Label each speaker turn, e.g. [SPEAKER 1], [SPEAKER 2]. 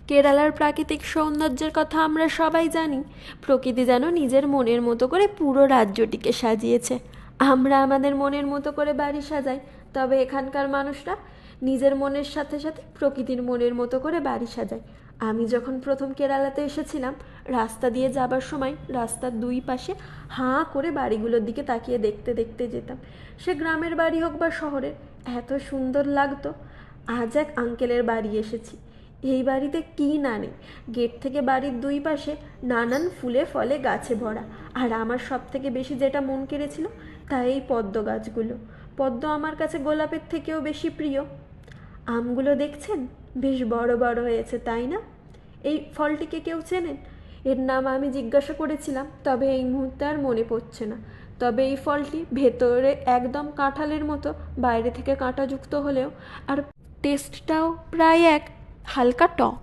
[SPEAKER 1] কেরালার প্রাকৃতিক সৌন্দর্যের কথা আমরা সবাই জানি। প্রকৃতি যেন নিজের মনের মতো করে পুরো রাজ্যটিকে সাজিয়েছে। আমরা আমাদের মনের মতো করে বাড়ি সাজাই, তবে এখানকার মানুষরা নিজের মনের সাথে সাথে প্রকৃতির মনের মতো করে বাড়ি সাজায়। আমি যখন প্রথম কেরালাতে এসেছিলাম, রাস্তা দিয়ে যাবার সময় রাস্তার দুই পাশে হাঁ করে বাড়িগুলোর দিকে তাকিয়ে দেখতে দেখতে যেতাম। সে গ্রামের বাড়ি হোক বা শহরের, এত সুন্দর লাগতো। আজ এক আঙ্কেলের বাড়ি এসেছি। এই বাড়িতে কী না নেই! গেট থেকে বাড়ির দুই পাশে নানান ফুলে ফলে গাছে ভরা। আর আমার সব থেকে বেশি যেটা মন কেড়েছিল তা এই পদ্ম গাছগুলো। পদ্ম আমার কাছে গোলাপের থেকেও বেশি প্রিয়। আমগুলো দেখছেন, বেশ বড় বড় হয়েছে, তাই না? এই ফলটিকে কেউ চেনেন? এর নাম আমি জিজ্ঞাসা করেছিলাম, তবে এই মুহূর্তে আর মনে পড়ছে না। তবে এই ফলটি ভেতরে একদম কাঁঠালের মতো, বাইরে থেকে কাঁটাযুক্ত হলেও আর টেস্টটাও প্রায় এক, হালকা টক।